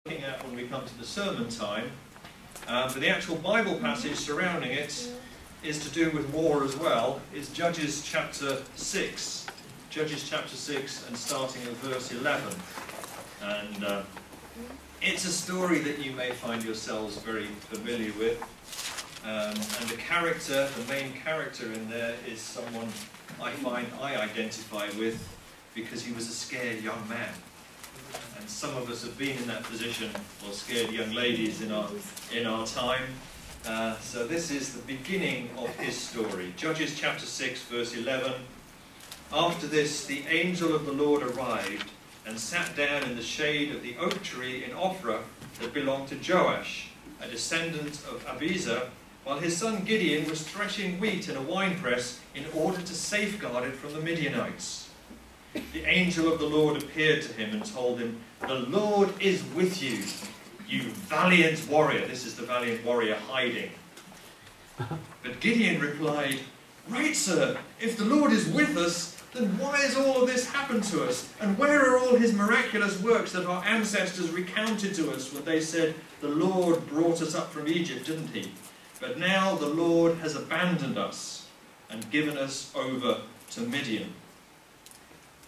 looking at when we come to the sermon time, but the actual Bible passage surrounding it is to do with war as well. It's Judges chapter 6. Judges chapter 6 and starting at verse 11. And it's a story that you may find yourselves very familiar with. And the main character in there is someone I identify with because he was a scared young man. And some of us have been in that position, or scared young ladies in our time. So this is the beginning of his story. Judges chapter 6 verse 11. After this the angel of the Lord arrived and sat down in the shade of the oak tree in Ophrah that belonged to Joash, a descendant of Abiezer, while his son Gideon was threshing wheat in a winepress in order to safeguard it from the Midianites. The angel of the Lord appeared to him and told him, "The Lord is with you, you valiant warrior." This is the valiant warrior hiding. But Gideon replied, "Right, sir, if the Lord is with us, then why has all of this happened to us? And where are all his miraculous works that our ancestors recounted to us when they said, 'The Lord brought us up from Egypt, didn't he?' But now the Lord has abandoned us and given us over to Midian."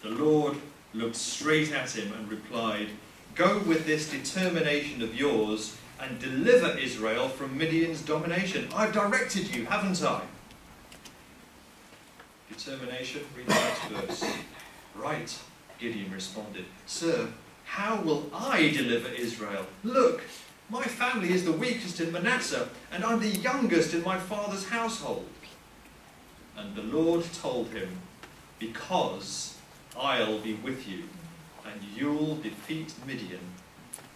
The Lord looked straight at him and replied, "Go with this determination of yours and deliver Israel from Midian's domination. I've directed you, haven't I?" Determination, read the next verse. "Right," Gideon responded. "Sir, how will I deliver Israel? Look, my family is the weakest in Manasseh, and I'm the youngest in my father's household." And the Lord told him, "Because I'll be with you, and you'll defeat Midian,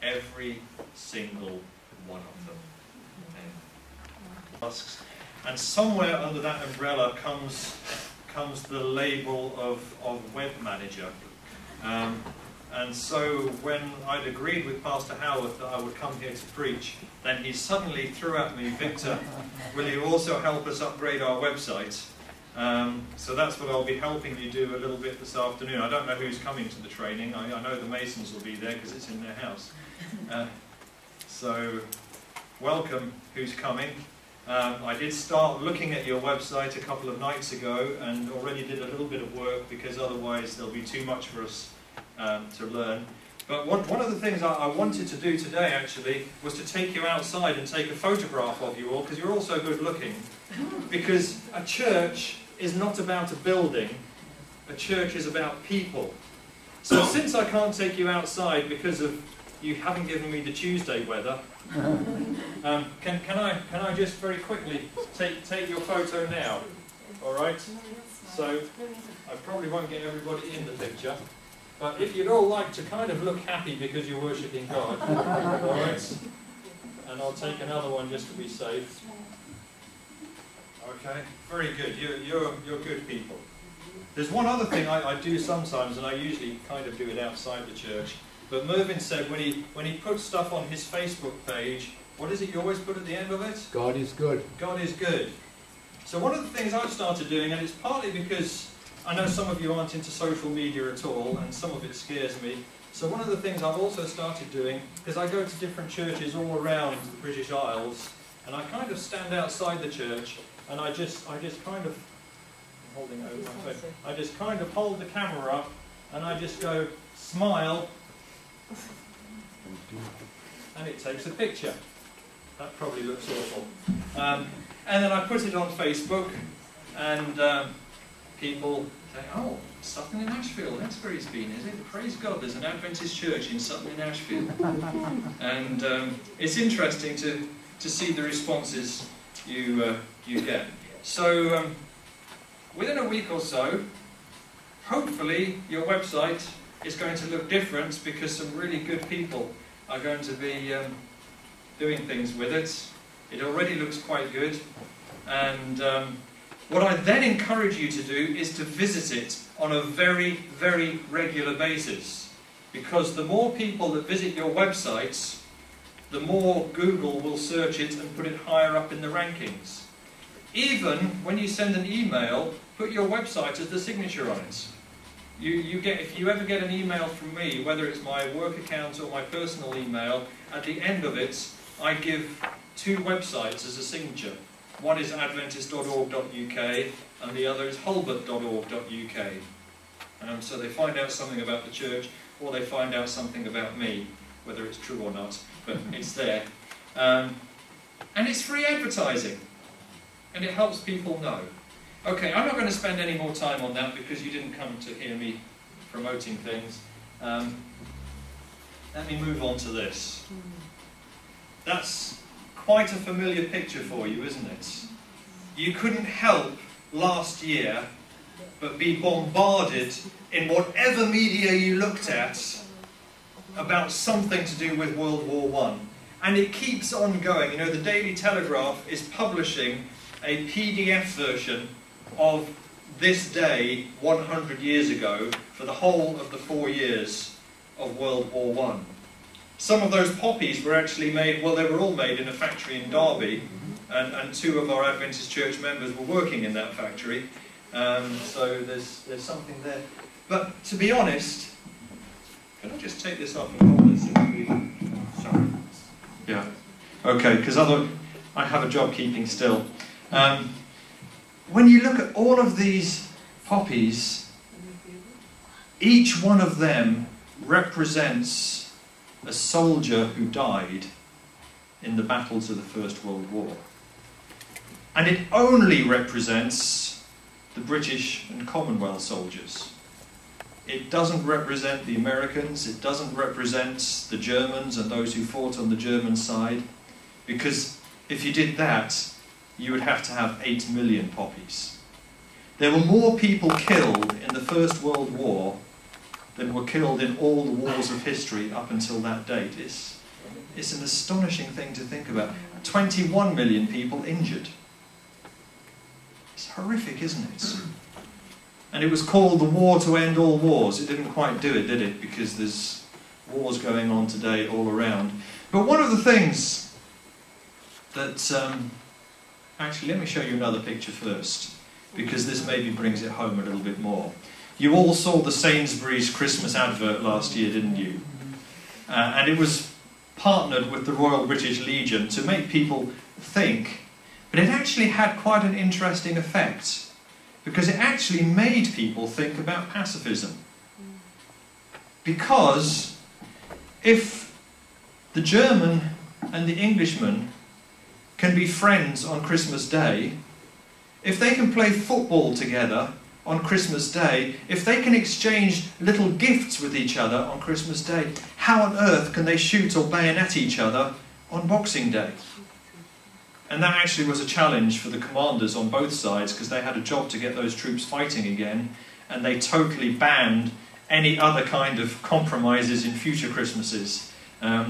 every single one of them." And somewhere under that umbrella comes the label of web manager. And so when I'd agreed with Pastor Howard that I would come here to preach, then he suddenly threw at me, "Victor, will you also help us upgrade our website?" So that's what I'll be helping you do a little bit this afternoon. I don't know who's coming to the training. I know the Masons will be there because it's in their house. So welcome who's coming. I did start looking at your website a couple of nights ago and already did a little bit of work because otherwise there'll be too much for us to learn. But one of the things I wanted to do today actually was to take you outside and take a photograph of you all because you're all so good looking. Because a church is not about a building, a church is about people. So since I can't take you outside because of you haven't given me the Tuesday weather, can I just very quickly take your photo now? Alright? So I probably won't get everybody in the picture. But if you'd all like to kind of look happy because you're worshipping God, alright? And I'll take another one just to be safe. Okay, very good. You're good people. There's one other thing I do sometimes, and I usually kind of do it outside the church. But Mervyn said when he puts stuff on his Facebook page, what is it you always put at the end of it? God is good. God is good. So one of the things I've started doing, and it's partly because I know some of you aren't into social media at all, and some of it scares me. So one of the things I've also started doing is I go to different churches all around the British Isles, and I kind of stand outside the church, and I just kind of, I'm holding over my face, I just kind of hold the camera up, and I just go, "Smile," and it takes a picture. That probably looks awful. And then I put it on Facebook, and people say, "Oh, Sutton in Ashfield, that's where he's been, is it? Praise God, there's an Adventist church in Sutton in Ashfield." And it's interesting to see the responses you get. So within a week or so, hopefully your website is going to look different because some really good people are going to be doing things with it. It already looks quite good. And what I then encourage you to do is to visit it on a very, very regular basis. Because the more people that visit your websites, the more Google will search it and put it higher up in the rankings. Even when you send an email, put your website as the signature on it. if you ever get an email from me, whether it's my work account or my personal email, at the end of it, I give 2 websites as a signature. One is adventist.org.uk and the other is hulbert.org.uk. So they find out something about the church, or they find out something about me, whether it's true or not, but it's there. And it's free advertising, and it helps people know. Okay, I'm not going to spend any more time on that because you didn't come to hear me promoting things. Let me move on to this. That's quite a familiar picture for you, isn't it? You couldn't help last year but be bombarded in whatever media you looked at about something to do with World War I. And it keeps on going. You know, the Daily Telegraph is publishing a PDF version of this day 100 years ago for the whole of the 4 years of World War I. Some of those poppies were actually made, well, they were all made in a factory in Derby, and 2 of our Adventist Church members were working in that factory. So there's something there. But to be honest, can I just take this off and hold this? Sorry. Yeah. Okay, because I have a job keeping still. When you look at all of these poppies, each one of them represents a soldier who died in the battles of the First World War. And it only represents the British and Commonwealth soldiers. It doesn't represent the Americans, it doesn't represent the Germans and those who fought on the German side, because if you did that, you would have to have 8 million poppies. There were more people killed in the First World War than were killed in all the wars of history up until that date. It's an astonishing thing to think about. 21 million people injured. It's horrific, isn't it? And it was called the war to end all wars. It didn't quite do it, did it? Because there's wars going on today all around. But one of the things that... actually, let me show you another picture first, because this maybe brings it home a little bit more. You all saw the Sainsbury's Christmas advert last year, didn't you? And it was partnered with the Royal British Legion to make people think. But it actually had quite an interesting effect, because it actually made people think about pacifism. Because if the German and the Englishman can be friends on Christmas Day, if they can play football together on Christmas Day, if they can exchange little gifts with each other on Christmas Day, how on earth can they shoot or bayonet each other on Boxing Day? And that actually was a challenge for the commanders on both sides, because they had a job to get those troops fighting again, and they totally banned any other kind of compromises in future Christmases,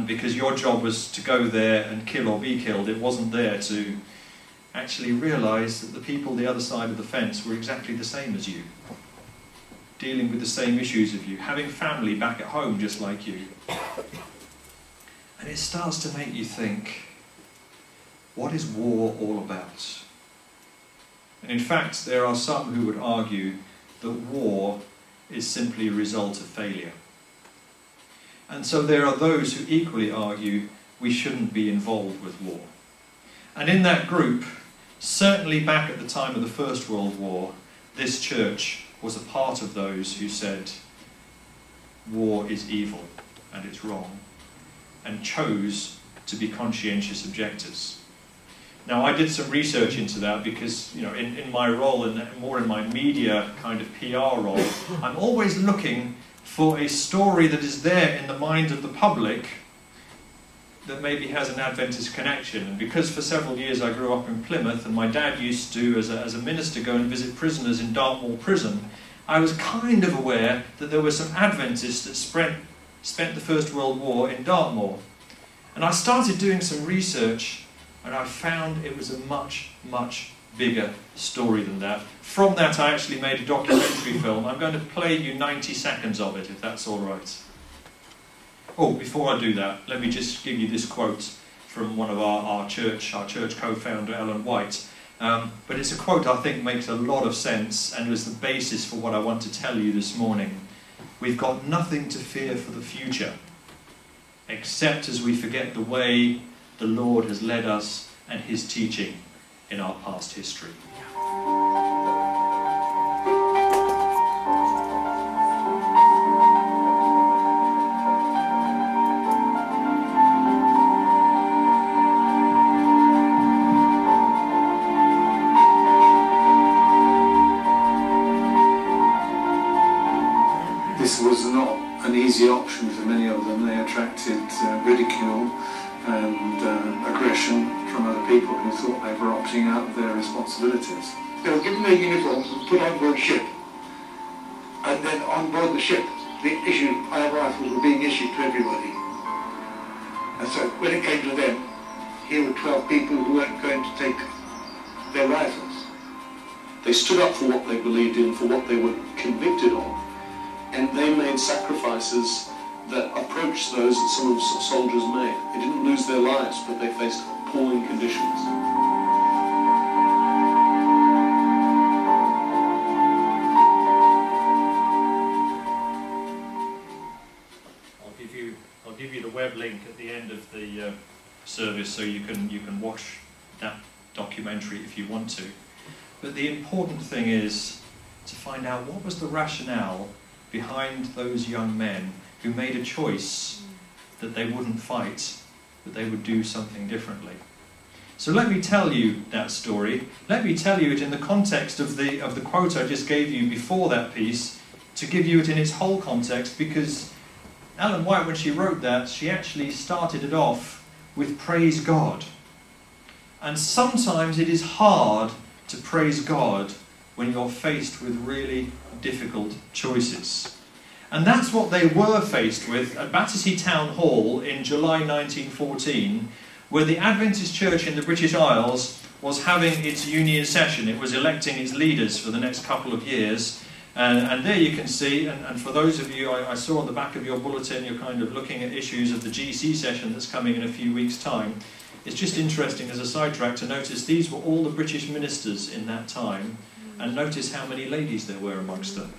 because your job was to go there and kill or be killed. It wasn't there to actually realise that the people the other side of the fence were exactly the same as you, dealing with the same issues of you, having family back at home just like you. And it starts to make you think, what is war all about? And in fact, there are some who would argue that war is simply a result of failure. And so there are those who equally argue we shouldn't be involved with war. And in that group, certainly back at the time of the First World War, this church was a part of those who said war is evil and it's wrong, and chose to be conscientious objectors. Now, I did some research into that because, you know, in my role, and more in my media kind of PR role, I'm always looking for a story that is there in the mind of the public that maybe has an Adventist connection. And because for several years I grew up in Plymouth, and my dad used to, as a minister, go and visit prisoners in Dartmoor prison, I was kind of aware that there were some Adventists that spent the First World War in Dartmoor. And I started doing some research, and I found it was a much, much bigger story than that. From that, I actually made a documentary film. I'm going to play you 90 seconds of it, if that's all right. Oh, before I do that, let me just give you this quote from one of our church co-founder, Ellen White. But it's a quote I think makes a lot of sense and was the basis for what I want to tell you this morning. We've got nothing to fear for the future, except as we forget the way the Lord has led us and His teaching in our past history. This was not an easy option for many of them. They attracted ridicule and aggression from other people who thought they were opting out of their responsibilities. They were given their uniforms and put on board ship. And then on board the ship, the rifles were being issued to everybody. And so when it came to them, here were 12 people who weren't going to take their rifles. They stood up for what they believed in, for what they were convicted of, and they made sacrifices that approached those that some of the soldiers made. They didn't lose their lives, but they faced appalling conditions. I'll give you the web link at the end of the service, so you can watch that documentary if you want to. But the important thing is to find out what was the rationale behind those young men who made a choice that they wouldn't fight, that they would do something differently. So let me tell you that story. Let me tell you it in the context of the quote I just gave you before that piece, to give you it in its whole context, because Ellen White, when she wrote that, she actually started it off with praise God. And sometimes it is hard to praise God when you're faced with really difficult choices. And that's what they were faced with at Battersea Town Hall in July 1914, where the Adventist Church in the British Isles was having its union session. It was electing its leaders for the next couple of years. And there you can see, and for those of you, I saw on the back of your bulletin, you're kind of looking at issues of the GC session that's coming in a few weeks' time. It's just interesting as a sidetrack to notice these were all the British ministers in that time, and notice how many ladies there were amongst them.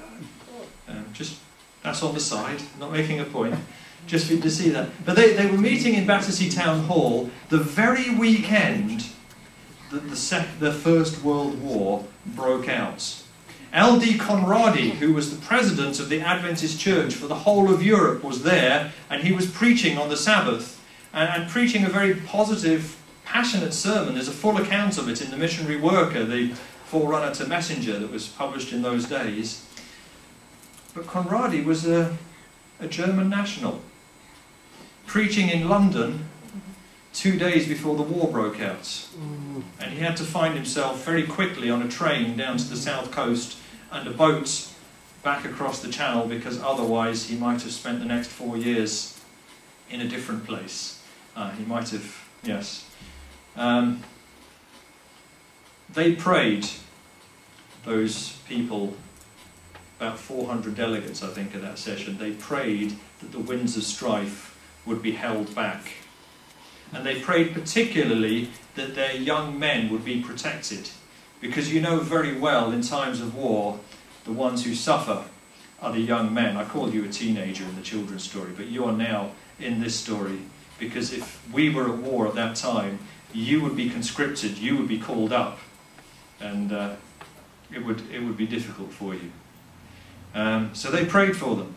That's on the side, not making a point, just for you to see that. But they were meeting in Battersea Town Hall the very weekend that the First World War broke out. L.D. Conradi, who was the president of the Adventist Church for the whole of Europe, was there, and he was preaching on the Sabbath, and preaching a very positive, passionate sermon. There's a full account of it in the Missionary Worker, the forerunner to Messenger that was published in those days. But Conradi was a German national, preaching in London 2 days before the war broke out. And he had to find himself very quickly on a train down to the south coast and a boat back across the channel, because otherwise he might have spent the next 4 years in a different place. He might have, yes. They prayed, those people, about 400 delegates I think at that session, they prayed that the winds of strife would be held back. And they prayed particularly that their young men would be protected. Because you know very well in times of war, the ones who suffer are the young men. I called you a teenager in the children's story, but you are now in this story. Because if we were at war at that time, you would be conscripted, you would be called up. And it would be difficult for you. So they prayed for them.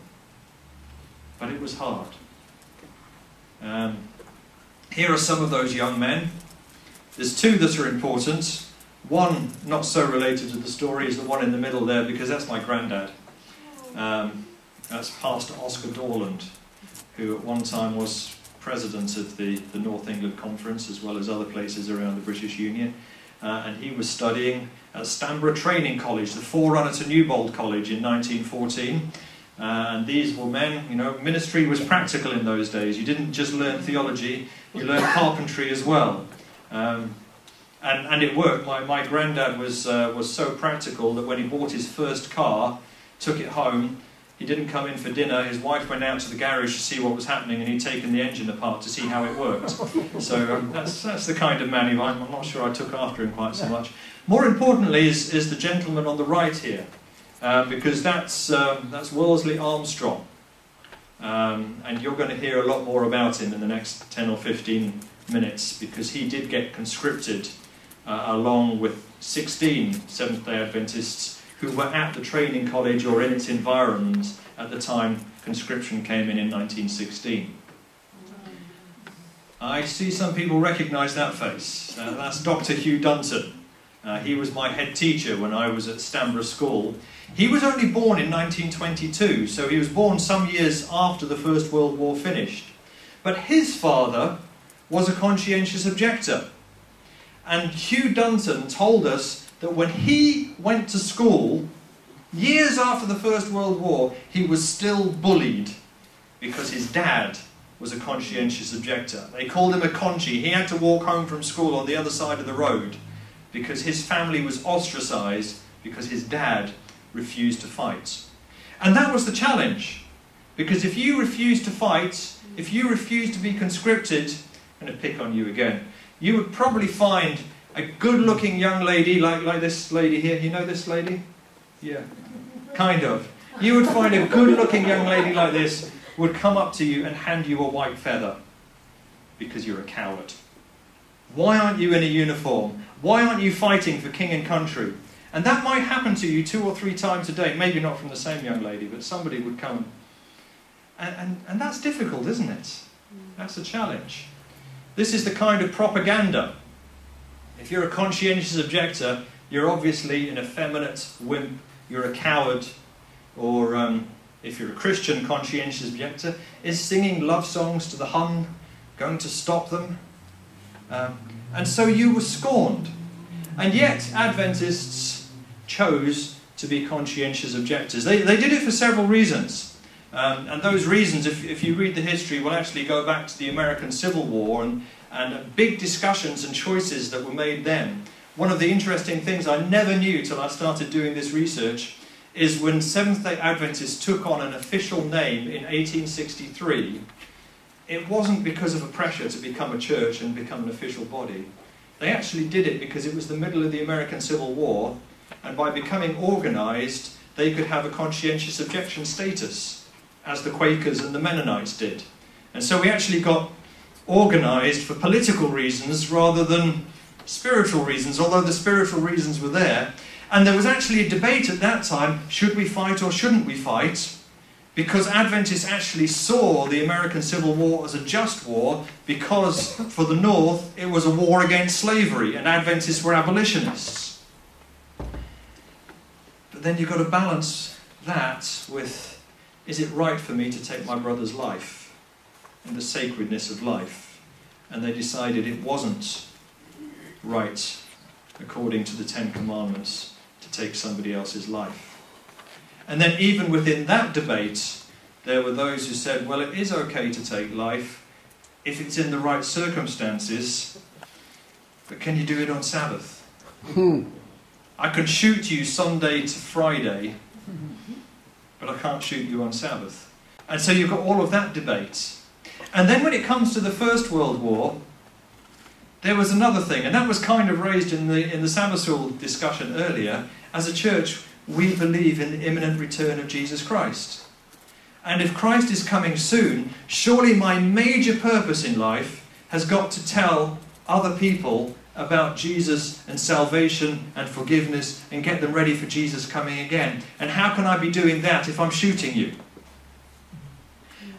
But it was hard. Here are some of those young men. There's two that are important. One, not so related to the story, is the one in the middle there, because that's my granddad. That's Pastor Oscar Dorland, who at one time was president of the North England Conference, as well as other places around the British Union. And he was studying at Stanborough Training College, the forerunner to Newbold College, in 1914. And these were men, you know, ministry was practical in those days. You didn't just learn theology, you learned carpentry as well. And it worked. My granddad was so practical that when he bought his first car, took it home, He didn't come in for dinner. His wife went out to the garage to see what was happening, and he'd taken the engine apart to see how it worked. So that's the kind of man he was. I'm not sure I took after him quite so much. More importantly is the gentleman on the right here, because that's Worsley Armstrong. And you're going to hear a lot more about him in the next 10 or 15 minutes, because he did get conscripted along with 16 Seventh-day Adventists who were at the training college or in its environment at the time conscription came in 1916. I see some people recognise that face. That's Dr. Hugh Dunton. He was my head teacher when I was at Stamborough School. He was only born in 1922, so he was born some years after the First World War finished. But his father was a conscientious objector. And Hugh Dunton told us that when he went to school, years after the First World War, he was still bullied because his dad was a conscientious objector. They called him a conchi. He had to walk home from school on the other side of the road because his family was ostracised because his dad refused to fight. And that was the challenge, because if you refused to fight, if you refused to be conscripted, I'm going to pick on you again, you would probably find a good-looking young lady like this lady here. You know this lady? Yeah, kind of. You would find a good-looking young lady like this would come up to you and hand you a white feather because you're a coward. Why aren't you in a uniform? Why aren't you fighting for king and country? And that might happen to you 2 or 3 times a day. Maybe not from the same young lady, but somebody would come. And that's difficult, isn't it? That's a challenge. This is the kind of propaganda. If you're a conscientious objector, you're obviously an effeminate wimp, you're a coward, or if you're a Christian conscientious objector, is singing love songs to the Hun going to stop them? And so you were scorned. And yet Adventists chose to be conscientious objectors. They did it for several reasons. And those reasons, if you read the history, will actually go back to the American Civil War and big discussions and choices that were made then. One of the interesting things I never knew till I started doing this research is when Seventh-day Adventists took on an official name in 1863, it wasn't because of a pressure to become a church and become an official body. They actually did it because it was the middle of the American Civil War, and by becoming organised, they could have a conscientious objection status, as the Quakers and the Mennonites did. And so we actually got organised for political reasons rather than spiritual reasons, although the spiritual reasons were there. And there was actually a debate at that time, should we fight or shouldn't we fight? Because Adventists actually saw the American Civil War as a just war, because for the North it was a war against slavery and Adventists were abolitionists. But then you've got to balance that with, is it right for me to take my brother's life and the sacredness of life? And they decided it wasn't right, according to the 10 Commandments, to take somebody else's life. And then even within that debate, there were those who said, well, it is okay to take life if it's in the right circumstances, but can you do it on Sabbath? I can shoot you Sunday to Friday, but I can't shoot you on Sabbath. And so you've got all of that debate. And then when it comes to the First World War, there was another thing, and that was kind of raised in the Sabbath school discussion earlier. As a church, we believe in the imminent return of Jesus Christ. And if Christ is coming soon, surely my major purpose in life has got to tell other people about Jesus and salvation and forgiveness and get them ready for Jesus coming again. And how can I be doing that if I'm shooting you?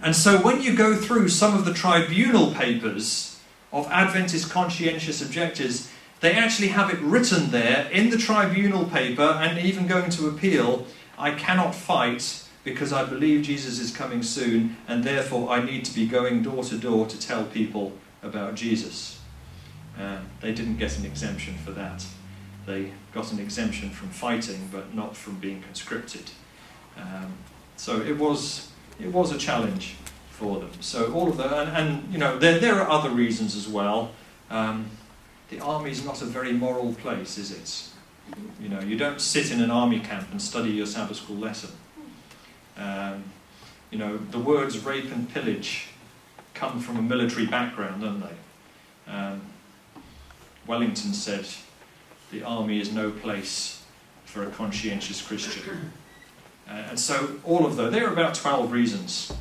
And so when you go through some of the tribunal papers of Adventist conscientious objectors, they actually have it written there in the tribunal paper, and even going to appeal, I cannot fight because I believe Jesus is coming soon, and therefore I need to be going door to door to tell people about Jesus. They didn't get an exemption for that. They got an exemption from fighting, but not from being conscripted. So it was a challenge for them. So all of that, and you know, there are other reasons as well. The army's not a very moral place, is it? You know, you don't sit in an army camp and study your Sabbath school lesson. You know, the words rape and pillage come from a military background, don't they? Wellington said, the army is no place for a conscientious Christian. And so all of those, there are about 12 reasons,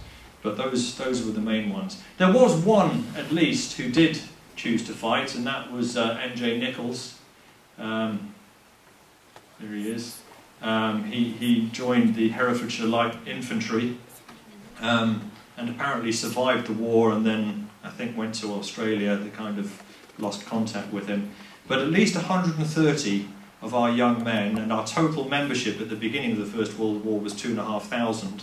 but those were the main ones. There was one, at least, who did choose to fight, and that was N.J. Nichols. There he is. He joined the Herefordshire Light Infantry, and apparently survived the war, and then I think went to Australia. They kind of lost contact with him. But at least 130 of our young men, and our total membership at the beginning of the First World War was 2,500.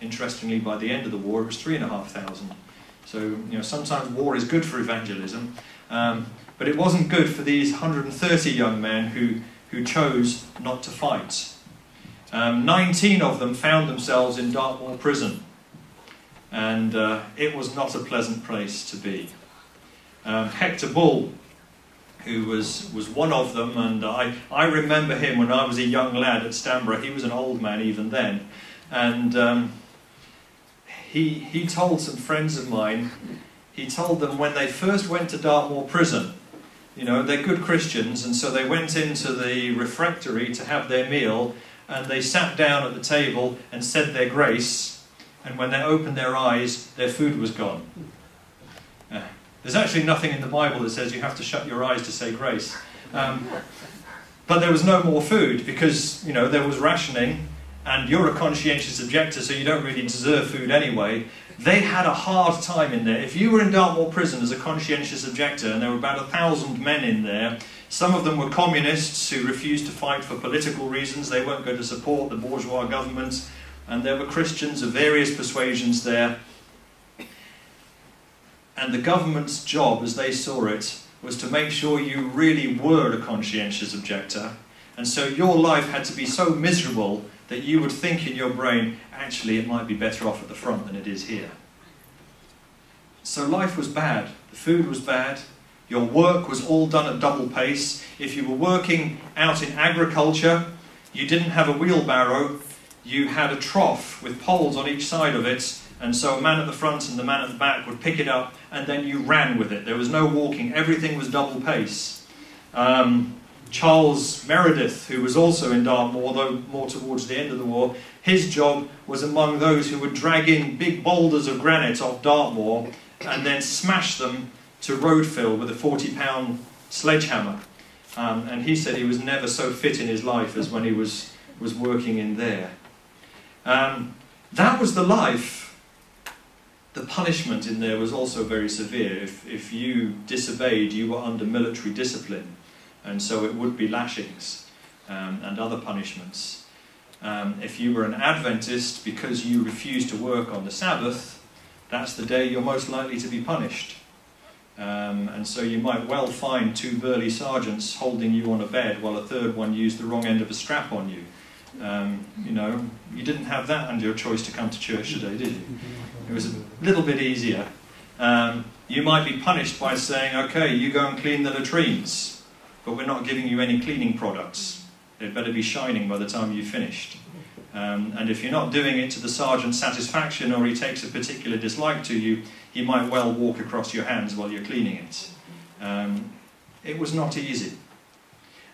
Interestingly, by the end of the war, it was 3,500. So, you know, sometimes war is good for evangelism, but it wasn't good for these 130 young men who chose not to fight. 19 of them found themselves in Dartmoor prison, and it was not a pleasant place to be. Hector Bull, who was one of them, and I remember him when I was a young lad at Stanborough. He was an old man even then, and he told some friends of mine, he told them when they first went to Dartmoor prison, you know, they're good Christians, and so they went into the refectory to have their meal, and they sat down at the table and said their grace, and when they opened their eyes, their food was gone. There's actually nothing in the Bible that says you have to shut your eyes to say grace. But there was no more food because, you know, there was rationing, and you're a conscientious objector, so you don't really deserve food anyway. They had a hard time in there. If you were in Dartmoor prison as a conscientious objector, and there were about 1,000 men in there, some of them were communists who refused to fight for political reasons. They weren't going to support the bourgeois government, and there were Christians of various persuasions there. And the government's job, as they saw it, was to make sure you really were a conscientious objector. And so your life had to be so miserable that you would think in your brain, actually it might be better off at the front than it is here. So life was bad, the food was bad, your work was all done at double pace. If you were working out in agriculture, you didn't have a wheelbarrow, you had a trough with poles on each side of it, and so a man at the front and the man at the back would pick it up, and then you ran with it. There was no walking, everything was double pace. Charles Meredith, who was also in Dartmoor, though more towards the end of the war, his job was among those who would drag in big boulders of granite off Dartmoor and then smash them to road fill with a 40-pound sledgehammer. And he said he was never so fit in his life as when he was working in there. That was the life. The punishment in there was also very severe. If you disobeyed, you were under military discipline. And so it would be lashings and other punishments. If you were an Adventist, because you refused to work on the Sabbath, that's the day you're most likely to be punished. And so you might well find 2 burly sergeants holding you on a bed while a third one used the wrong end of a strap on you. You know, you didn't have that under your choice to come to church today, did you? It was a little bit easier. You might be punished by saying, okay, you go and clean the latrines, but we're not giving you any cleaning products. They'd better be shining by the time you've finished. And if you're not doing it to the sergeant's satisfaction, or he takes a particular dislike to you, he might well walk across your hands while you're cleaning it. It was not easy.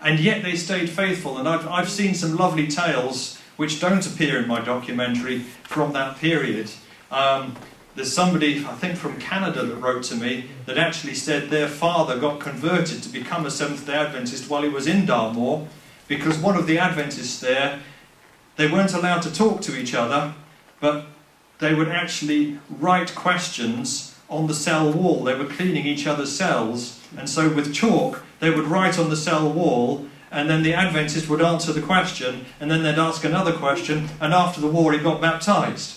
And yet they stayed faithful, and I've seen some lovely tales which don't appear in my documentary from that period. There's somebody, I think from Canada, that wrote to me that actually said their father got converted to become a Seventh-day Adventist while he was in Dartmoor, because one of the Adventists there, they weren't allowed to talk to each other, but they would actually write questions on the cell wall. They were cleaning each other's cells, and so with chalk they would write on the cell wall, and then the Adventist would answer the question, and then they'd ask another question, and after the war he got baptised.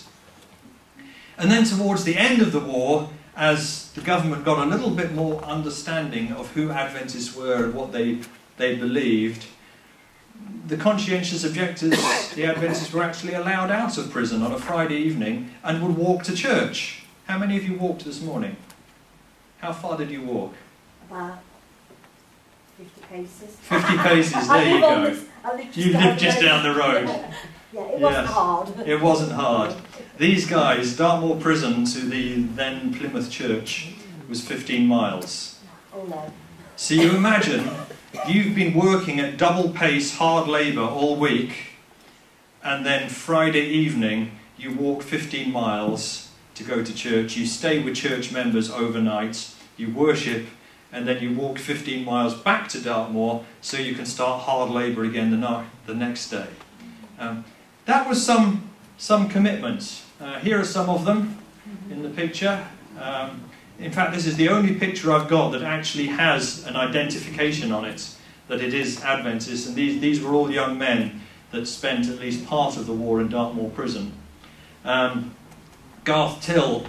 And then towards the end of the war, as the government got a little bit more understanding of who Adventists were and what they believed, the conscientious objectors, the Adventists, were actually allowed out of prison on a Friday evening and would walk to church. How many of you walked this morning? How far did you walk? About 50 paces. 50 paces, there you go. You live just down the road. Yeah, it wasn't hard. It wasn't hard. These guys, Dartmoor Prison to the then Plymouth Church was 15 miles. Oh no. So you imagine, you've been working at double pace, hard labour all week, and then Friday evening you walk 15 miles to go to church, you stay with church members overnight, you worship, and then you walk 15 miles back to Dartmoor so you can start hard labour again the next day. That was some commitment. Here are some of them in the picture. In fact, this is the only picture I've got that actually has an identification on it, that it is Adventist, and these were all young men that spent at least part of the war in Dartmoor Prison. Garth Till,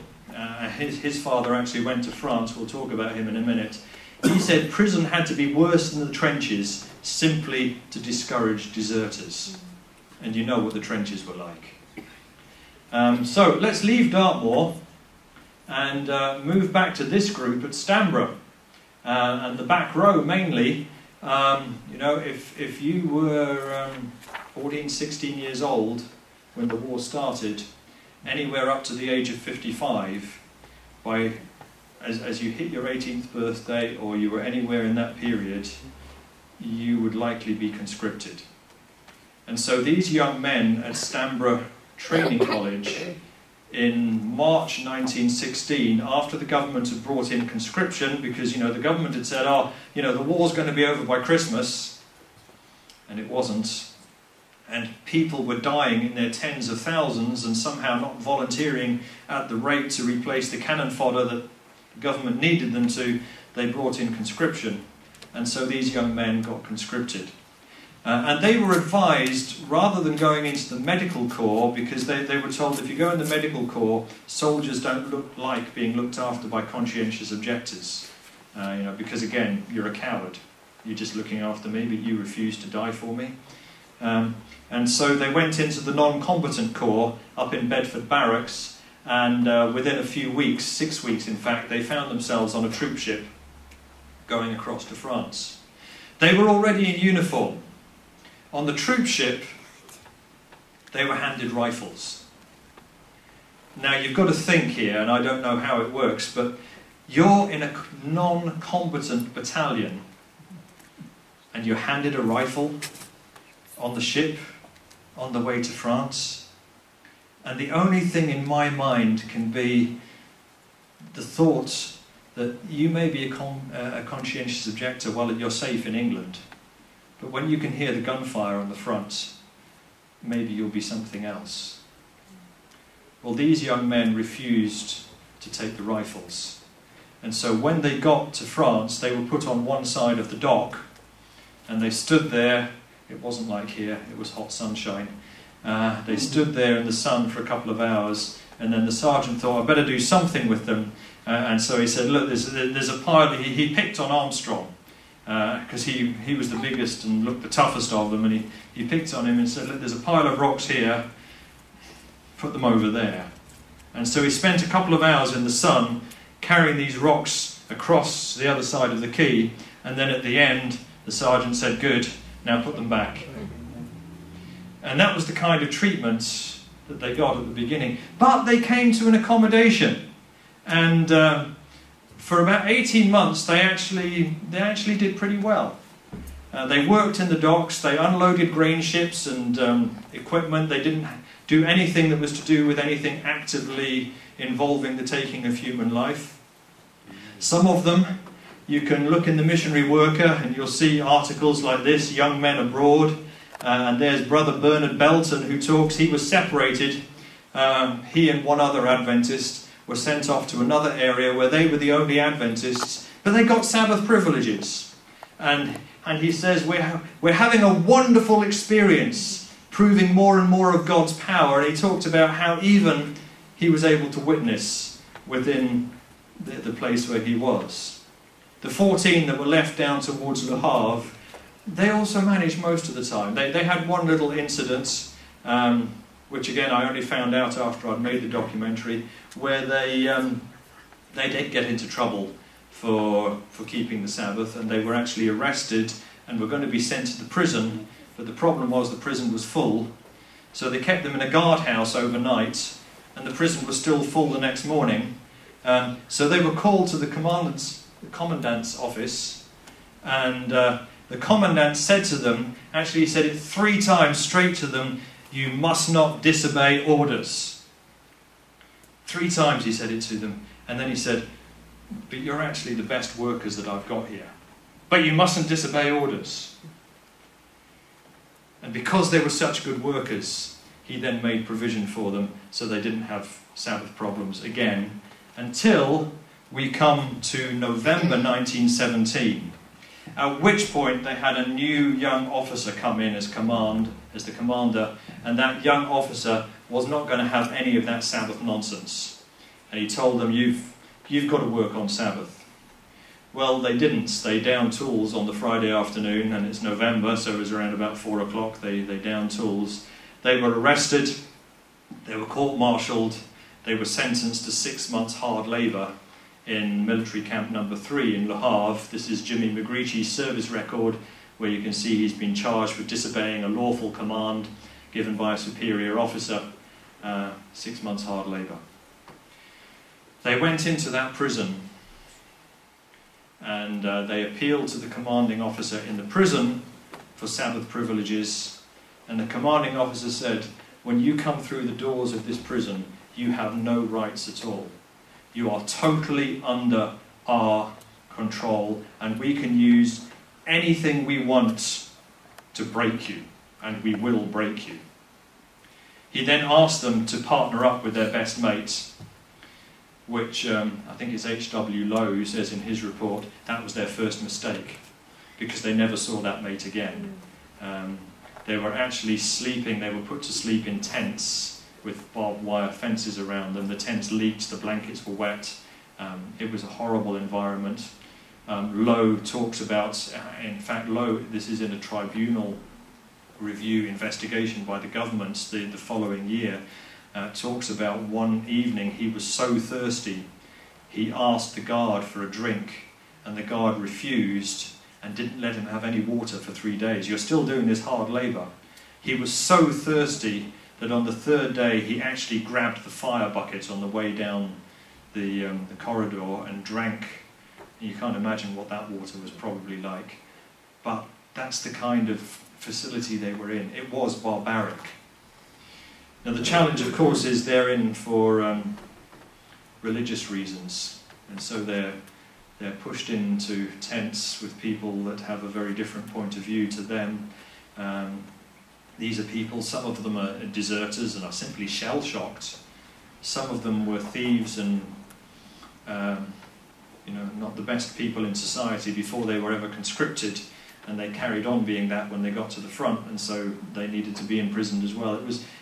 his father actually went to France, we'll talk about him in a minute. He said prison had to be worse than the trenches simply to discourage deserters. And you know what the trenches were like. So let's leave Dartmoor and move back to this group at Stamborough. And the back row mainly, you know, if you were 14, 16 years old when the war started, anywhere up to the age of 55, as you hit your 18th birthday or you were anywhere in that period, you would likely be conscripted. And so these young men at Stamborough Training College in March 1916, after the government had brought in conscription, because, you know, the government had said, oh, you know, the war's going to be over by Christmas, and it wasn't. And people were dying in their tens of thousands and somehow not volunteering at the rate to replace the cannon fodder that the government needed them to. They brought in conscription. And so these young men got conscripted. And they were advised, rather than going into the medical corps, because they were told if you go in the medical corps, soldiers don't look like being looked after by conscientious objectors. You know, because again, you're a coward. You're just looking after me, but you refuse to die for me. And so they went into the non-combatant corps up in Bedford Barracks, and within a few weeks, 6 weeks in fact, they found themselves on a troop ship going across to France. They were already in uniform. On the troop ship, they were handed rifles. Now you've got to think here, and I don't know how it works, but you're in a non-combatant battalion and you're handed a rifle on the ship on the way to France, and the only thing in my mind can be the thought that you may be a conscientious objector while you're safe in England, but when you can hear the gunfire on the front, maybe you'll be something else. Well, these young men refused to take the rifles, and so when they got to France, they were put on one side of the dock, and they stood there. It wasn't like here, it was hot sunshine. They stood there in the sun for a couple of hours, and then the sergeant thought, I better do something with them. And so he said, look, there's a pile. He picked on Armstrong, because he was the biggest and looked the toughest of them, and he picked on him and said, look, there's a pile of rocks here, put them over there. And so he spent a couple of hours in the sun carrying these rocks across the other side of the quay, and then at the end the sergeant said, good, now put them back. And that was the kind of treatment that they got at the beginning. But they came to an accommodation, and for about 18 months they actually did pretty well. They worked in the docks, they unloaded grain ships and equipment. They didn't do anything that was to do with anything actively involving the taking of human life. Some of them, you can look in the Missionary Worker and you'll see articles like this, Young Men Abroad, and there's Brother Bernard Belton who talks. He was separated, he and one other Adventist were sent off to another area where they were the only Adventists, but they got Sabbath privileges. And he says, we're having a wonderful experience, proving more and more of God's power. And he talked about how even he was able to witness within the place where he was. The 14 that were left down towards Le Havre, they also managed most of the time. They had one little incident, which again I only found out after I'd made the documentary, where they did get into trouble for keeping the Sabbath, and they were actually arrested and were going to be sent to the prison, but the problem was the prison was full, So they kept them in a guardhouse overnight, and the prison was still full the next morning. So they were called to the commandant's office, and the commandant said to them, actually he said it 3 times straight to them, "You must not disobey orders." 3 times he said it to them, and then he said, "But you're actually the best workers that I've got here. But you mustn't disobey orders." And because they were such good workers, he then made provision for them so they didn't have Sabbath problems again, until we come to November 1917, at which point they had a new young officer come in as the commander, and that young officer was not going to have any of that Sabbath nonsense. And he told them, you've got to work on Sabbath. Well, they didn't. They downed tools on the Friday afternoon, and it's November, so it was around about 4 o'clock. They downed tools. They were arrested. They were court-martialed. They were sentenced to 6 months hard labour in military camp number 3 in Le Havre. This is Jimmy McGreeche's service record, where you can see he's been charged with disobeying a lawful command given by a superior officer. 6 months hard labour. They went into that prison, and they appealed to the commanding officer in the prison for Sabbath privileges, and the commanding officer said, "When you come through the doors of this prison, you have no rights at all. You are totally under our control, and we can use anything we want to break you, and we will break you." He then asked them to partner up with their best mates, which I think it's H.W. Lowe who says in his report that was their first mistake, because they never saw that mate again. They were actually sleeping, they were put to sleep in tents with barbed wire fences around them. The tents leaked, the blankets were wet. It was a horrible environment. Lowe talks about, in fact Lowe, this is in a tribunal review investigation by the government the following year, talks about one evening he was so thirsty he asked the guard for a drink, and the guard refused and didn't let him have any water for 3 days. You're still doing this hard labour. He was so thirsty that on the 3rd day he actually grabbed the fire bucket on the way down the corridor and drank. You can't imagine what that water was probably like, but that's the kind of facility they were in. It was barbaric. Now the challenge, of course, is they're in for religious reasons, and so they're pushed into tents with people that have a very different point of view to them. These are people, some of them are deserters and are simply shell-shocked. Some of them were thieves and not the best people in society before they were ever conscripted, and they carried on being that when they got to the front, and so they needed to be imprisoned as well.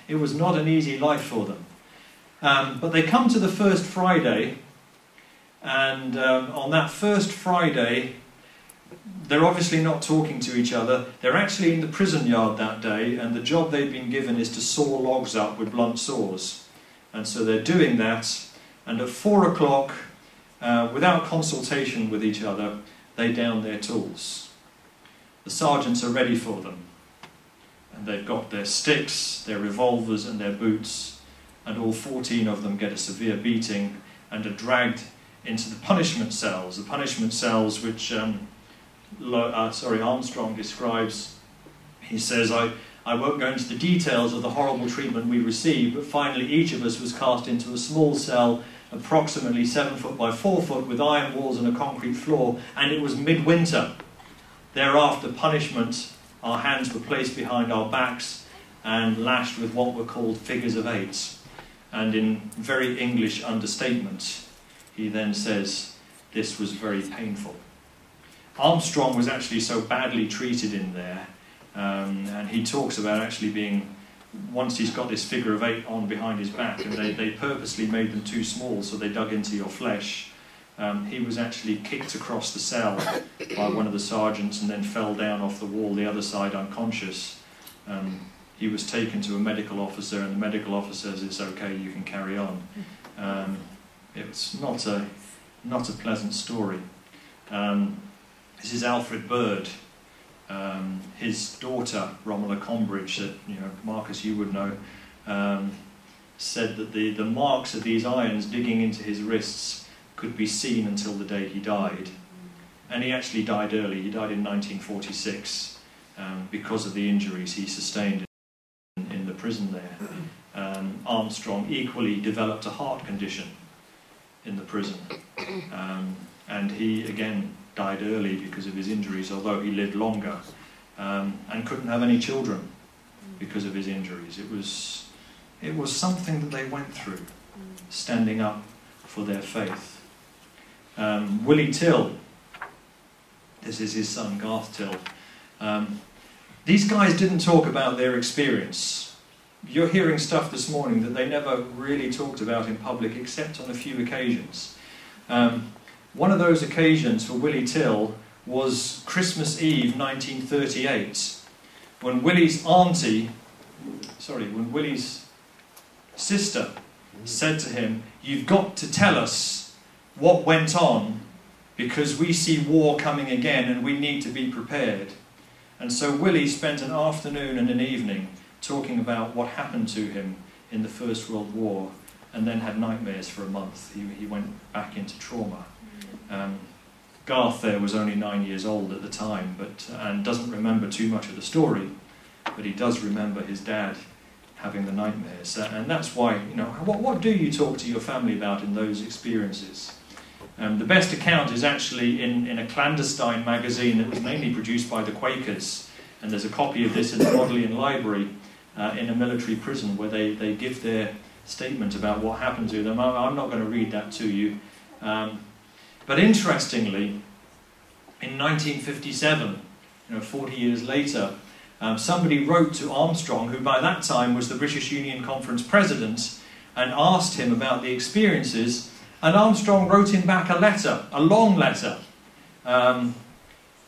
It was not an easy life for them. But they come to the first Friday, and on that first Friday, they're obviously not talking to each other. They're actually in the prison yard that day, and the job they've been given is to saw logs up with blunt saws. And so they're doing that, and at 4 o'clock, without consultation with each other, they down their tools. The sergeants are ready for them, and they've got their sticks, their revolvers and their boots, and all 14 of them get a severe beating and are dragged into the punishment cells which Armstrong describes. He says, I won't go into the details of the horrible treatment we received, but finally each of us was cast into a small cell approximately 7 foot by 4 foot with iron walls and a concrete floor, and it was midwinter. Thereafter punishment, our hands were placed behind our backs and lashed with what were called figures of 8. And in very English understatement, he then says, this was very painful. Armstrong was actually so badly treated in there, and he talks about actually being, once he's got this figure of 8 on behind his back, and they purposely made them too small so they dug into your flesh. He was actually kicked across the cell by one of the sergeants and then fell down off the wall the other side unconscious. He was taken to a medical officer, and the medical officer says, it's okay, you can carry on. It's not a pleasant story. This is Alfred Bird, His daughter, Romola Combridge, that Marcus, you would know, said that the marks of these irons digging into his wrists could be seen until the day he died. And he actually died early. He died in 1946 because of the injuries he sustained in the prison there. Armstrong equally developed a heart condition in the prison. And he, again, died early because of his injuries, although he lived longer, and couldn't have any children because of his injuries. It was something that they went through, standing up for their faith. Willie Till, this is his son Garth Till. These guys didn't talk about their experience. You're hearing stuff this morning that they never really talked about in public except on a few occasions. One of those occasions for Willie Till was Christmas Eve 1938, when Willie's sister said to him, "You've got to tell us what went on, because we see war coming again and we need to be prepared." And so Willie spent an afternoon and an evening talking about what happened to him in the First World War, and then had nightmares for a month. He went back into trauma. Garth there was only 9 years old at the time, and doesn't remember too much of the story, but he does remember his dad having the nightmares. And that's why, what do you talk to your family about in those experiences? The best account is actually in a clandestine magazine that was mainly produced by the Quakers, and there's a copy of this in the Bodleian Library in a military prison where they give their statement about what happened to them. I'm not going to read that to you. But interestingly, in 1957, 40 years later, somebody wrote to Armstrong, who by that time was the British Union Conference president, and asked him about the experiences, and Armstrong wrote him back a letter, a long letter. I'm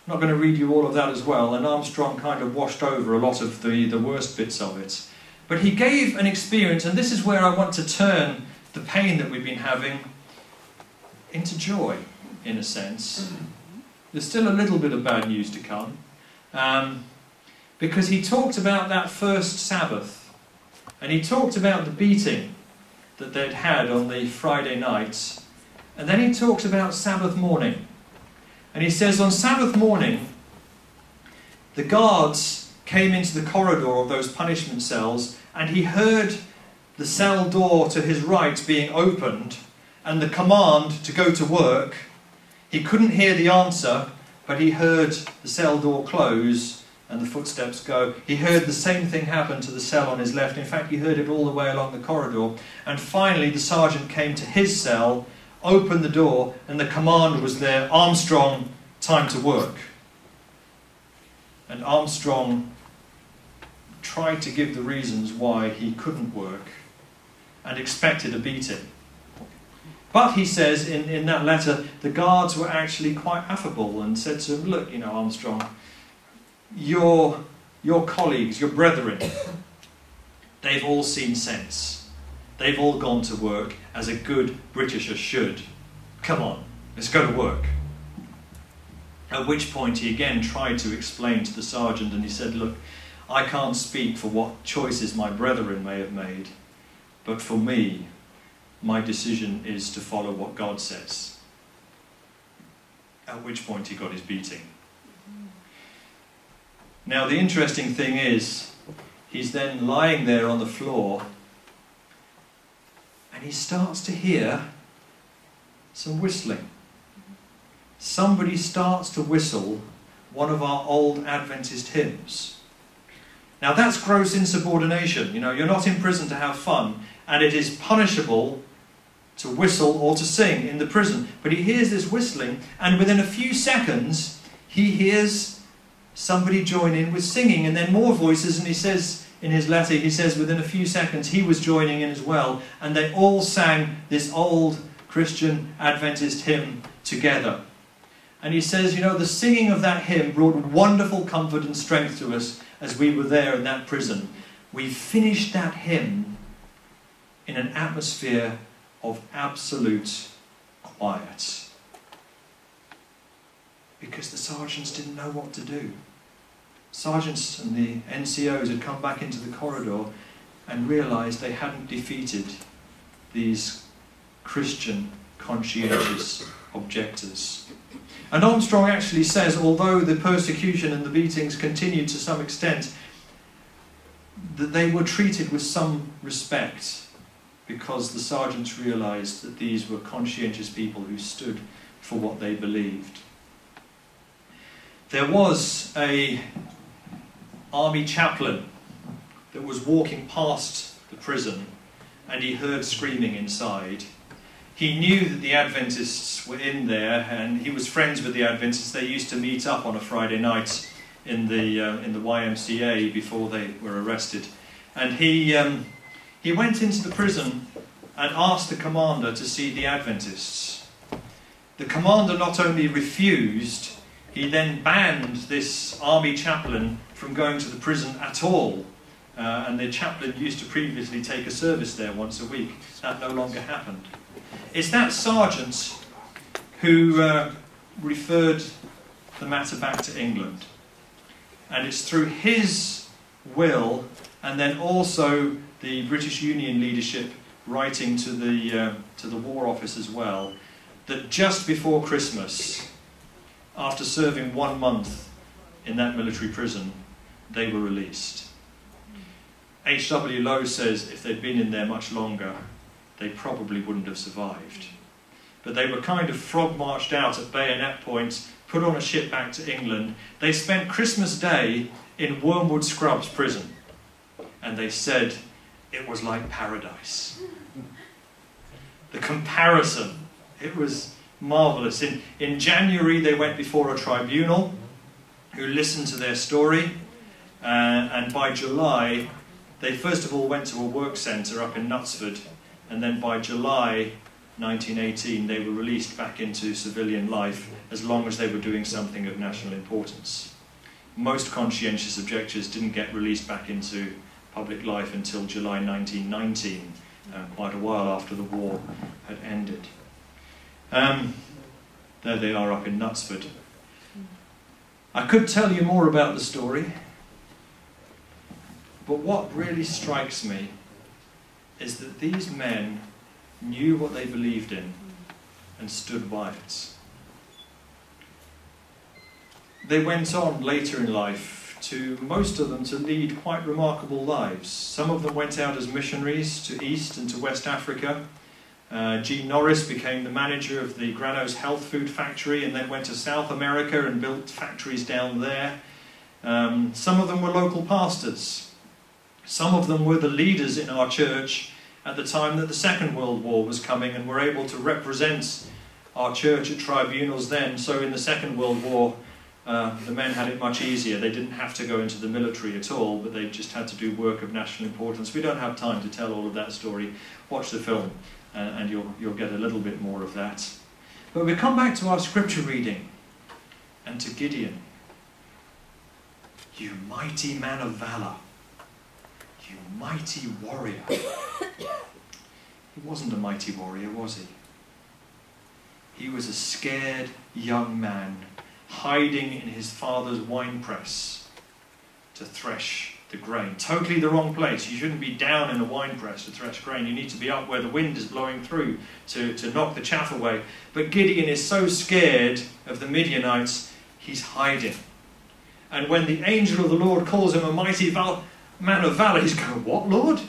not going to read you all of that as well, and Armstrong kind of washed over a lot of the worst bits of it. But he gave an experience, and this is where I want to turn the pain that we've been having into joy, in a sense. There's still a little bit of bad news to come. Because he talked about that first Sabbath, and he talked about the beating that they'd had on the Friday night, and then he talks about Sabbath morning. And he says, on Sabbath morning, the guards came into the corridor of those punishment cells, and he heard the cell door to his right being opened, and the command to go to work. He couldn't hear the answer, but he heard the cell door close and the footsteps go. He heard the same thing happen to the cell on his left. In fact, he heard it all the way along the corridor. And finally, the sergeant came to his cell, opened the door, and the command was there, "Armstrong, time to work." And Armstrong tried to give the reasons why he couldn't work and expected a beating. But he says in that letter, the guards were actually quite affable and said to him, "Look, Armstrong, your colleagues, your brethren, they've all seen sense. They've all gone to work as a good Britisher should. Come on, let's go to work." At which point he again tried to explain to the sergeant, and he said, "Look, I can't speak for what choices my brethren may have made, but for me, my decision is to follow what God says." At which point he got his beating. Now the interesting thing is, he's then lying there on the floor, and he starts to hear some whistling. Somebody starts to whistle one of our old Adventist hymns. Now that's gross insubordination. You're not in prison to have fun, and it is punishable to whistle or to sing in the prison. But he hears this whistling, and within a few seconds he hears somebody join in with singing, and then more voices, and he says in his letter, he says within a few seconds he was joining in as well, and they all sang this old Christian Adventist hymn together. And he says, the singing of that hymn brought wonderful comfort and strength to us as we were there in that prison. We finished that hymn in an atmosphere of absolute quiet, because the sergeants didn't know what to do. sergeants and the NCOs had come back into the corridor and realised they hadn't defeated these Christian conscientious objectors. And Armstrong actually says, although the persecution and the beatings continued to some extent, that they were treated with some respect because the sergeants realised that these were conscientious people who stood for what they believed. There was an army chaplain that was walking past the prison and he heard screaming inside. He knew that the Adventists were in there and he was friends with the Adventists. They used to meet up on a Friday night in the YMCA before they were arrested. And he went into the prison and asked the commander to see the Adventists. The commander not only refused, he then banned this army chaplain from going to the prison at all. And the chaplain used to previously take a service there once a week. That no longer happened. It's that sergeant who referred the matter back to England. And it's through his will, and then also the British Union leadership writing to the War Office as well, that just before Christmas, after serving 1 month in that military prison, they were released. H.W. Lowe says if they'd been in there much longer, they probably wouldn't have survived. But they were kind of frog-marched out at bayonet points, put on a ship back to England. They spent Christmas Day in Wormwood Scrubs prison. And they said it was like paradise. The comparison, it was marvellous. In January they went before a tribunal who listened to their story. And by July, they first of all went to a work centre up in Knutsford. And then by July 1918, they were released back into civilian life as long as they were doing something of national importance. Most conscientious objectors didn't get released back into public life until July 1919, quite a while after the war had ended. There they are up in Knutsford. I could tell you more about the story, but what really strikes me is that these men knew what they believed in and stood by it. They went on later in life to, most of them, to lead quite remarkable lives. Some of them went out as missionaries to East and to West Africa. G. Norris became the manager of the Granos health food factory and then went to South America and built factories down there. Some of them were local pastors. Some of them were the leaders in our church at the time that the Second World War was coming and were able to represent our church at tribunals then. So in the Second World War, the men had it much easier. They didn't have to go into the military at all, but they just had to do work of national importance. We don't have time to tell all of that story. Watch the film and you'll get a little bit more of that. But we come back to our scripture reading and to Gideon. You mighty man of valour. You mighty warrior. He wasn't a mighty warrior, was he? He was a scared young man hiding in his father's winepress to thresh the grain. Totally the wrong place. You shouldn't be down in a winepress to thresh grain. You need to be up where the wind is blowing through to knock the chaff away. But Gideon is so scared of the Midianites, he's hiding. And when the angel of the Lord calls him a mighty man of valour, he's going, what, Lord?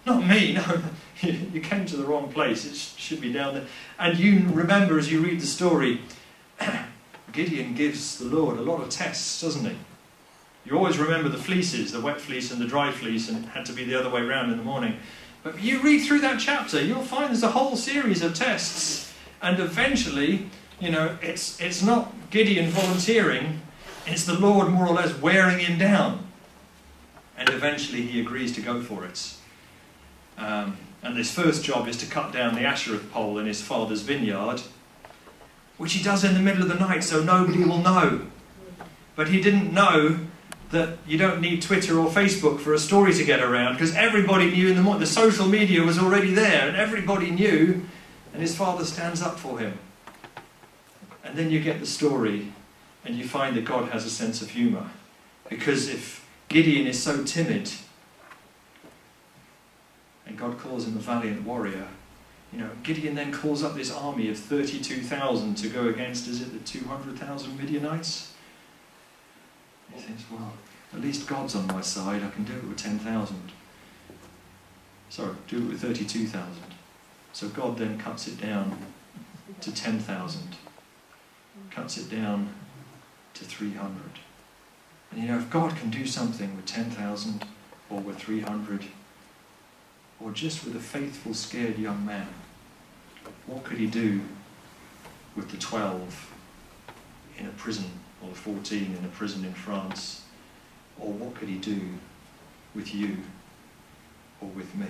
Not me, no. You came to the wrong place. It should be down there. And you remember as you read the story, Gideon gives the Lord a lot of tests, doesn't he? You always remember the fleeces, the wet fleece and the dry fleece, and it had to be the other way around in the morning. But you read through that chapter, you'll find there's a whole series of tests. And eventually, it's not Gideon volunteering, it's the Lord more or less wearing him down. And eventually he agrees to go for it. And his first job is to cut down the Asherah pole in his father's vineyard, which he does in the middle of the night so nobody will know. But he didn't know that you don't need Twitter or Facebook for a story to get around, because everybody knew in the morning. The social media was already there and everybody knew, and his father stands up for him. And then you get the story and you find that God has a sense of humour Because if Gideon is so timid, and God calls him a valiant warrior, Gideon then calls up this army of 32,000 to go against, is it the 200,000 Midianites? He thinks, well, at least God's on my side, I can do it with 10,000. Sorry, do it with 32,000. So God then cuts it down to 10,000, cuts it down to 300. And if God can do something with 10,000 or with 300, or just with a faithful, scared young man, what could he do with the 12 in a prison, or the 14 in a prison in France? Or what could he do with you or with me?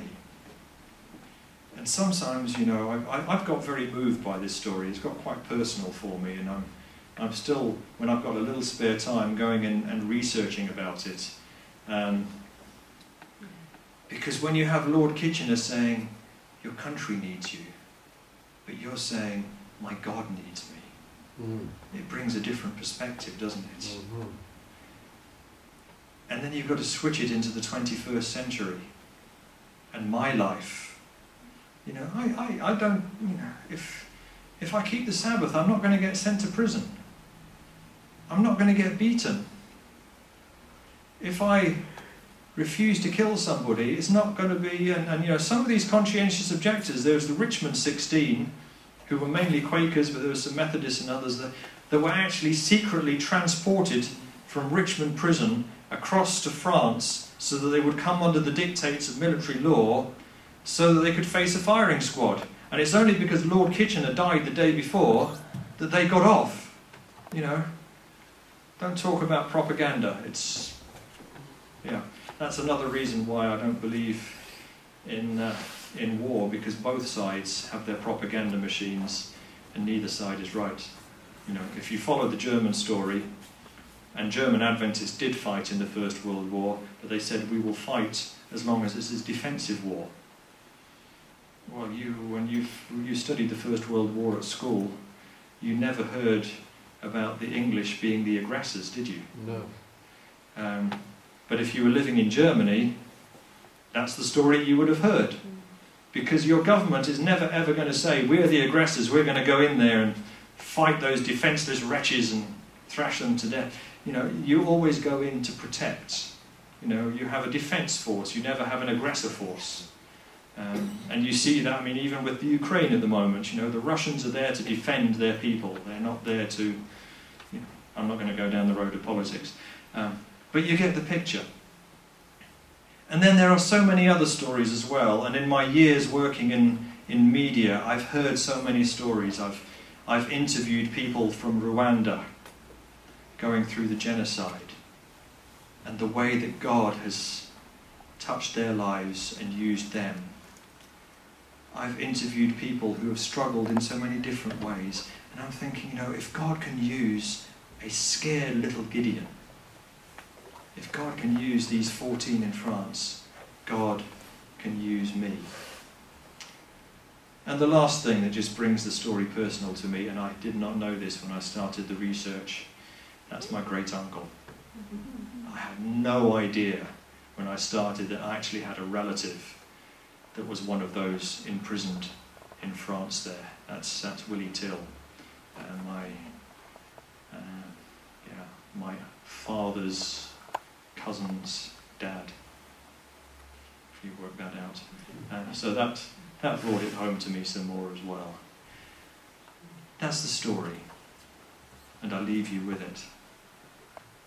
And sometimes, I've got very moved by this story. It's got quite personal for me, and I'm still, when I've got a little spare time, going and researching about it. Because when you have Lord Kitchener saying, your country needs you, but you're saying, my God needs me, it brings a different perspective, doesn't it? Mm-hmm. And then you've got to switch it into the 21st century. And my life, I don't, if I keep the Sabbath, I'm not going to get sent to prison. I'm not going to get beaten. If I refuse to kill somebody, it's not going to be, and some of these conscientious objectors, there was the Richmond 16, who were mainly Quakers, but there were some Methodists and others that were actually secretly transported from Richmond prison across to France so that they would come under the dictates of military law so that they could face a firing squad. And it's only because Lord Kitchener died the day before that they got off. Don't talk about propaganda. That's another reason why I don't believe in war, because both sides have their propaganda machines and neither side is right. If you follow the German story, and German Adventists did fight in the First World War, but they said, we will fight as long as this is defensive war. Well, when you studied the First World War at school, you never heard about the English being the aggressors, did you? No. But if you were living in Germany, that's the story you would have heard. Because your government is never ever going to say, we're the aggressors, we're going to go in there and fight those defenceless wretches and thrash them to death. You always go in to protect. You have a defence force, you never have an aggressor force. And you see that, even with the Ukraine at the moment, the Russians are there to defend their people. They're not there to, I'm not going to go down the road of politics. But you get the picture. And then there are so many other stories as well. And in my years working in media, I've heard so many stories. I've interviewed people from Rwanda going through the genocide, and the way that God has touched their lives and used them. I've interviewed people who have struggled in so many different ways, and I'm thinking, if God can use a scared little Gideon, if God can use these 14 in France, God can use me. And the last thing that just brings the story personal to me, and I did not know this when I started the research, that's my great uncle. I had no idea when I started that I actually had a relative that was one of those imprisoned in France there. That's Willie Till, my father's cousin's dad, if you work that out. So that brought it home to me some more as well. That's the story, and I leave you with it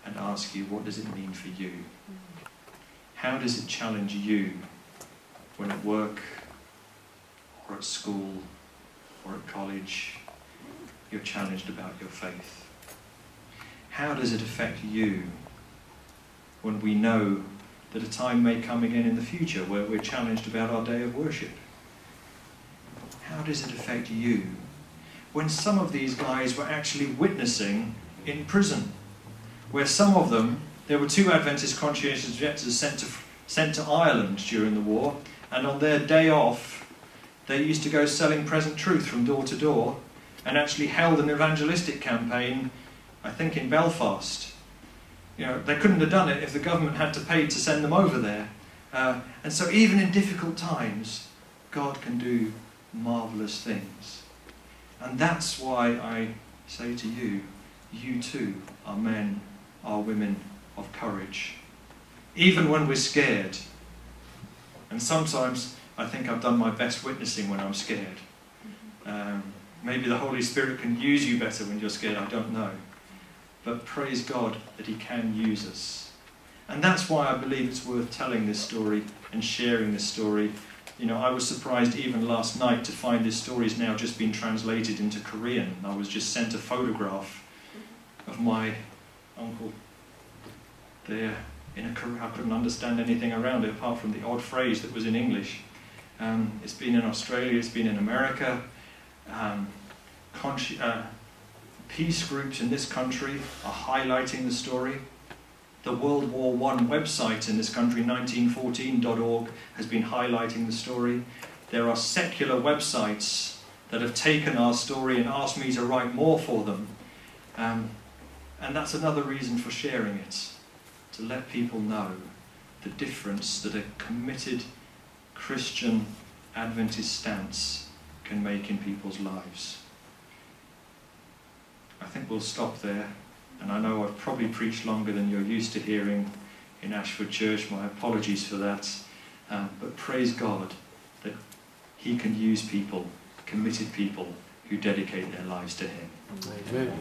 and ask you, what does it mean for you? How does it challenge you when at work or at school or at college you're challenged about your faith? How does it affect you when we know that a time may come again in the future where we're challenged about our day of worship? How does it affect you when some of these guys were actually witnessing in prison, where some of them, there were 2 Adventist conscientious objectors sent to Ireland during the war, and on their day off they used to go selling present truth from door to door, and actually held an evangelistic campaign, I think in Belfast. they couldn't have done it if the government had to pay to send them over there. And so even in difficult times, God can do marvellous things. And that's why I say to you, you too are men, are women of courage. Even when we're scared. And sometimes I think I've done my best witnessing when I'm scared. Maybe the Holy Spirit can use you better when you're scared, I don't know. But praise God that he can use us. And that's why I believe it's worth telling this story and sharing this story. I was surprised even last night to find this story has now just been translated into Korean. I was just sent a photograph of my uncle there in a Korean. I couldn't understand anything around it apart from the odd phrase that was in English. It's been in Australia, it's been in America. Peace groups in this country are highlighting the story. The World War I website in this country, 1914.org, has been highlighting the story. There are secular websites that have taken our story and asked me to write more for them. And that's another reason for sharing it, to let people know the difference that a committed Christian Adventist stance can make in people's lives. I think we'll stop there. And I know I've probably preached longer than you're used to hearing in Ashford Church. My apologies for that. But praise God that he can use people, committed people, who dedicate their lives to him. Amen.